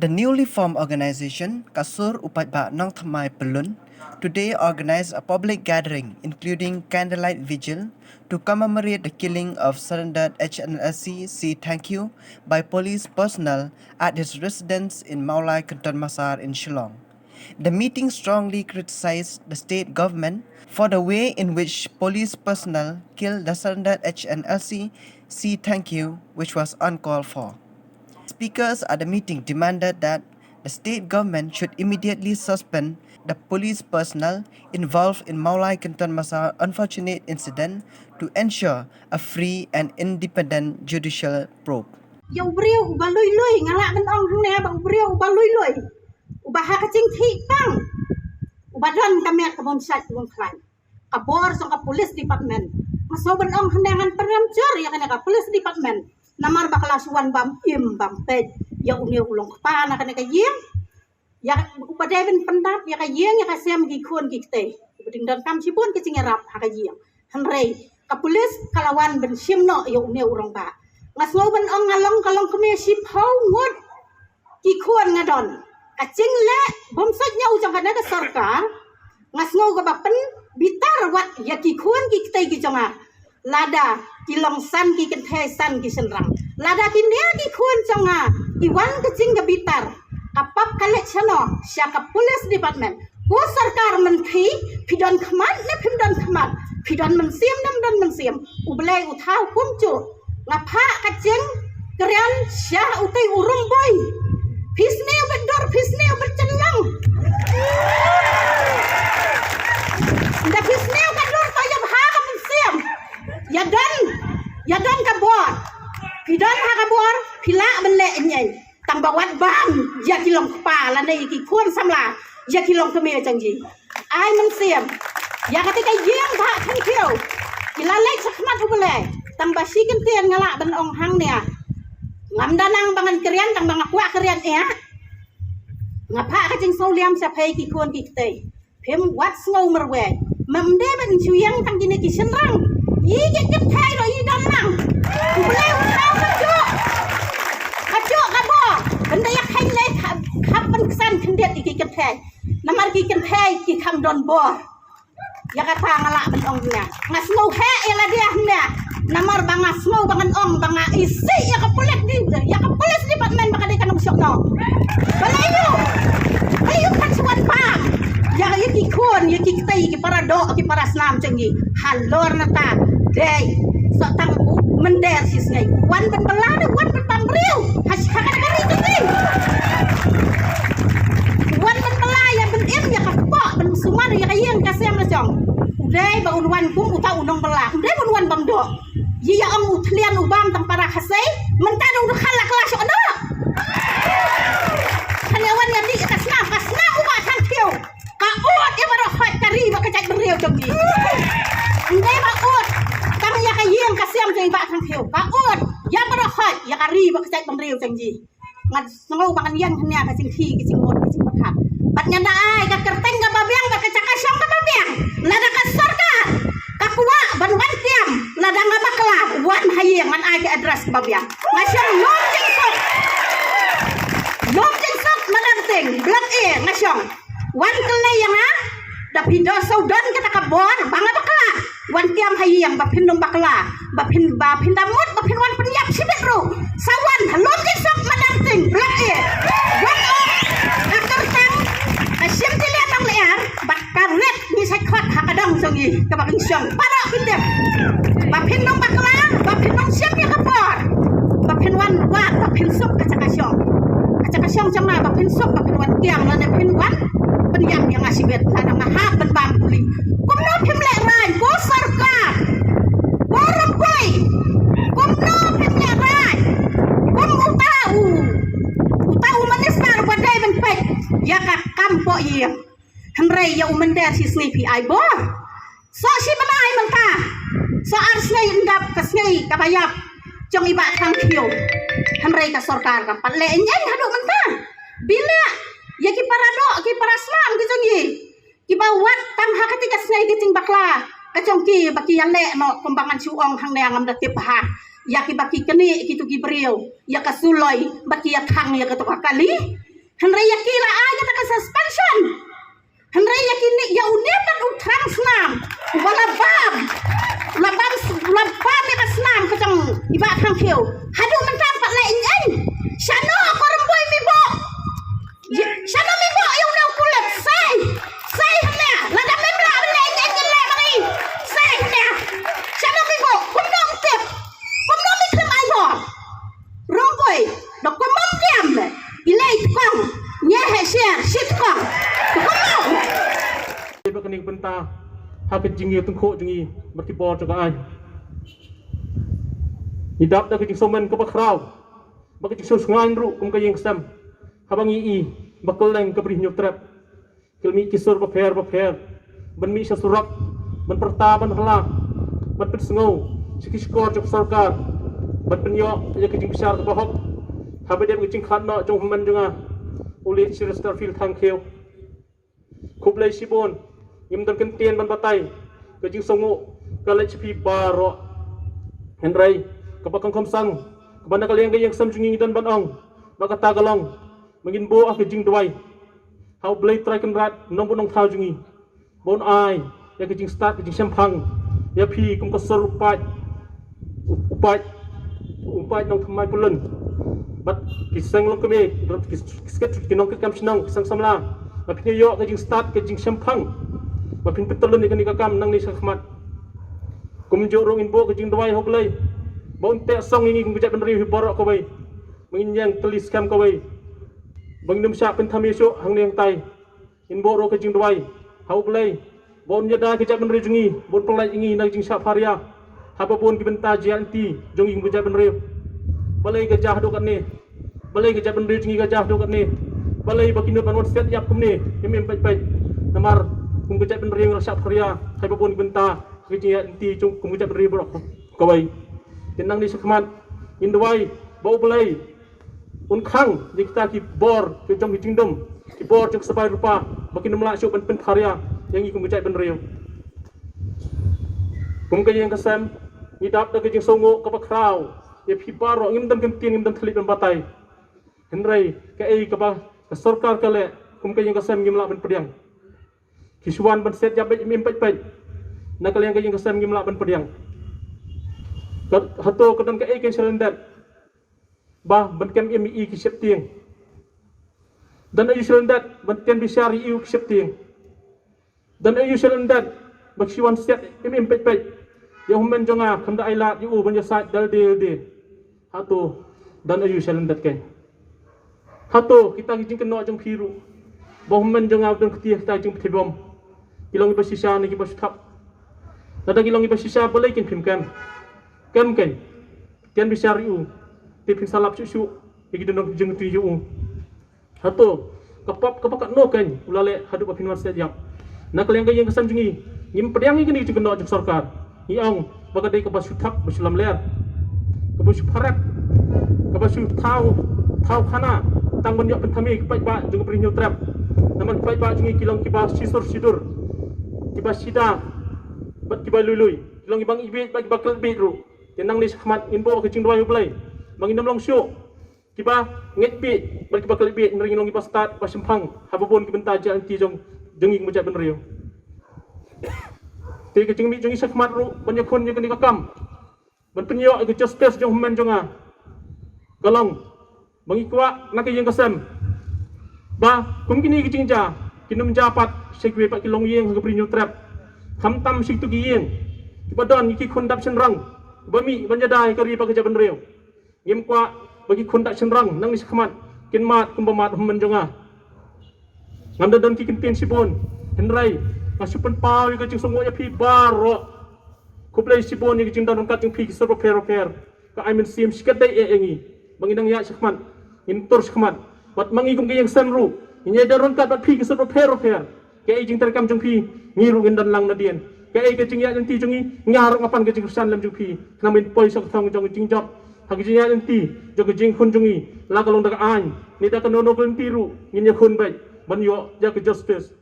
The newly formed organization, Kasur Upat Ba Nong Thamai Pelun, today organized a public gathering including candlelight vigil to commemorate the killing of surrendered HNLC C. Thank You by police personnel at his residence in Maulai Kenton Masar in Shillong. The meeting strongly criticized the state government for the way in which police personnel killed the surrendered HNLC C. Thank You, which was uncalled for. Speakers at the meeting demanded that the state government should immediately suspend the police personnel involved in Maulai Kenton Masar unfortunate incident to ensure a free and independent judicial probe. Yang beriau ubah lui ngalak ben ong hang ne bang beriau ubah lui ubah ha kacing thi pang ubah don kamet ka bom sat bom klan ka bor so ka police department maso ben ong hang ngan peram jor ya kana ka police department namar bakala suwan bam im bam pej ya unia ulong pa na kana ka yeng ya ubah de ben pendap ya ka yeng ya ka sem gi khon gi te beding don kam sipun ke cingerap ha ka yeng han rei ka police kalawan ben simno ya unia urang ba ngaslo ben ong ngalong kalong keme sip hau ngut ki khon ngadon kacing le bom sat nyau jang kana ka sarkar ngaslo ka bapen bitar wat ya ki khon ki te ki jonga lada ki longsan ki kenthe san ki senrang lada ki ne ki khon jonga iwan kacing ka bitar kapap kale chano sya ka police department ko sarkar mentri pidon khmat ne pidon khmat pidon mensiam nam don mensiam ublai uthau kumcu ngapa kacing kerian syah utai urung boy pisneu bedor pisneu bercelang nda pisneu kador toyam ha ka mensiam yadan kabor pidon ha kabor pila benle nyai tang bawat bang ya kilong kepala nei ki khon samla ya kilong keme jangji ai mensiam ya ketika yeng tha than kieu ilalai sakmat ubelai tang basi kentian ngalak ben ong hang nia ngam danang bangan kerian tang bang akwa kerian ya ngapa kacing sauliam sapai ki khon ki te phem wat ngau merwe memde ben chuyang tang kini ki senrang yi ke thai ro yi dam nang ubelai utau kajo kabo benda yak hai le khap ben kesan kendet ki thai namar ki thai ki kham don bo ya kata ngalak ben ong nia ngaslo he ela dia nia namar banga smau bangan ong banga isi ya ka police department baka dekan ng syok no balayo kan suwan pa ya ki khon ya ki tay ki para do ki para snam cengi halor na ta day so tang mender sis ngai wan ben belada wan ben pamriu has hakan kari cengi wan ben belaya ben im ya ka po ben sumar ya kayeng kasem na jong day ba unwan kum uta unong bela day unwan bam do ya ang utlian ubam tang para khasai mentadu khala kelas ono hanawan ya di kasna uba tang thiu ka ot ya baro khot kari ba ka chat beriu jonggi ndai ba ot tang ya ka yeng ka siam jeng ba tang thiu ka ot ya baro khot ya kari ba ka chat beriu jonggi ngat ngau bangan yang hanya ka sing thi ki sing mot ki sing pathat bat nyanda ai ka kerteng ka babiang ba ka cakasyong ka babiang lada ka sarkar ka kuwa ban wan tiam lada ngabakla wan hayeng man ai ke address ke babiang ngasyong lom jeng sok manang ting blak e ngasyong wan kelai yang ha da pindo saudon kata kabor banga bakla wan tiam hayeng ba pindong bakla ba pindamut ba pinwan penyap sibet ro sawan lom jeng sok manang ting blak e wan o akar tang asyam tilian nang lear bat karet ni sakot hakadang songi ka baking syong para pindem ba pindong bakla ba pindong syam ya kapor ba pinwan wa ba pinsok kacakasyong jama ba pinsok ba pinwan tiang la ne pinwan penyam yang asibet la ngahap ben bam puli kumno pimle ran ko sarkar ko rampai kumno pimle ran kum utau manisar badai ben pek ya ka kampo ye hanrei ya umender si snipi ai bo so si manai menta so ar snai ndap ka snai ka bayap jong iba thang thiu hanrei ka sarkar ka patle nyai hadu menta bila ya ki parado ki paraslam ki jongi ki bawat tam ha ketika snai ki ting bakla ka jongki baki yale no kumbangan suong hang ne ngam datip ha ya ki baki keni ki tu ki beriu ya ka suloi baki ya thang ya ka to kali Henry yakila aja tak suspension. Henry yakini ya unitan utrang senam. Labam ya senam kecang iba kang kieu. Hadu mentang pak lain. Shano koremboy mibo. Shano mibo yung na kulit say na. Lada membla lain le mari. Say na. Shano mibo kumdom tip. Kumdom item aibo. Romboy dok kumdom diam. Ilai kong nyehe share shit kong. Kumdom. Iba kaning benta hakit jingi tungko jingi bertibor juga ai. Hidap dah kecing somen ke bakrau. Bagi cing sungai ru kum kayeng sam. Habang ii bakal leng ke beri nyutrap. Kilmi kisur baper. Ben mi surak. Ben perta ben halak. Ben pit sengau. Sikis skor jok sarkar. Ben penyok ya kecing besar ke bahok. Habang dia kecing khatna jong human juga. Uli sirestar fil thang kheu. Kublai sibon. Yim dan kentien ban batai. Kecing songo kalai chipi baro. Henry kapakang kamsang kabanda kaliang kayang samjungi dan banong baka tagalong mangin bo ak jing duai how blade try kan rat nong bonong thau jungi bon ai ya kejing start kejing sempang ya pi kum kasar upai nong thamai pulun bat kisang long keme kisket kinong kam sinong kisang samla mapin yo kejing start kejing sempang mapin petulun ikan ikakam nang ni sakmat kum jorong in bo kejing duai ho blai Bang tak song ini kujat benri borok kau bay, menginyang telis kam kau bay, bang nem siap pentami esok hang yang tai, in borok kejing duai, hau belai, bon jada kujat benri jungi, bon pelai ingi nak jing siap haria, haba bon kibenta janti, jungi kujat benri, balai gajah dokat ni, balai kujat benri jungi gajah dokat ni, balai bakinut manwan set yap kum ni, kemem pai, namar kujat benri yang siap haria, haba bon kibenta kejing janti jung kujat benri borok kau bay. Tenang ni sekmat indawai bau belai unkang jika kita bor ke jom hijindom ki bor jeng sebai rupa bagi nemla syuk ben karya yang ikum gejai ben riu kum ke yang kesem ngidap da ke jeng songo ke bakrau ya pi baro ngim dan kentien ngim dan telit ben batai henrei ke ai ke ba ke sarkar kale kum ke yang kesem ngim la ben pediang kisuan ben set jabe mim pet nak kalian ke yang kesem ngim la ben pediang hato kadang ke ai ken selendat bah ben kem mi ki septieng dan ayu selendat ben ken bisari iu ki septieng dan ayu selendat bak siwan set im pet ya humen jonga khanda ailat yu ben ya sat dal de hato dan ayu selendat ken hato kita kijing keno jong phiru bah humen jonga dan ketia kita jing thibom kilong basisa ni ki basthap nada kilong basisa boleh ken phimkan ken kian bisa riu tipin salap susu iki dendong jeng tuju hato kapak no ken ulale hadu papin war sejak nak leng yang kesam jungi ngim pediang iki ni jeng jeng sarkar iong baga dei kabas suthap basulam ler kabas parat kabas tau khana tang ban yok pentami kepai ba jeng perinyo trap naman kepai ba jungi kilong kibas sidur kibas sida bat kibas lului kilong ibang ibit bagi bakal bitru tenang ni sakmat info kecing dua play mangindam long show kiba nget pi bagi bakal bi nering long kiba start pas sempang habubon kibenta janti jong jengi mujat benrio te kecing mi jongi sakmat ru banyak kon yang kini kakam ban penyo ke justice jong human jonga galong bangi kwa nak yang kesem ba kum kini kecing ja kinum japat sekwe pak kilong yeng ke brinyo trap kham tam sik tu giyeng kiba don iki kondap senrang bami banjadai kari pakai jaban reu ngim kwa bagi kondak senrang nang ni sakmat kin mat kumbamat humman jonga ngamda dan ki kentien sibon henrai masupen pau ka jing songo ya pi baro kuplai sibon ni jing dan kat jing pi serbo per ka I mean sim sikadai engi manginang ya sakmat intur sakmat bat mangi kum yang sanru inya daron kat bat pi serbo per ka jing terkam jing pi ngiru dan lang nadien kaya kecing ya nanti jungi ngarang apan kecing kesan lam jupi namin poi sok thong jong jing job hak jing ya nanti jong jing khun jungi la kalong dak an ni da kanono kun tiru nginya khun bai ban yo ya ke justice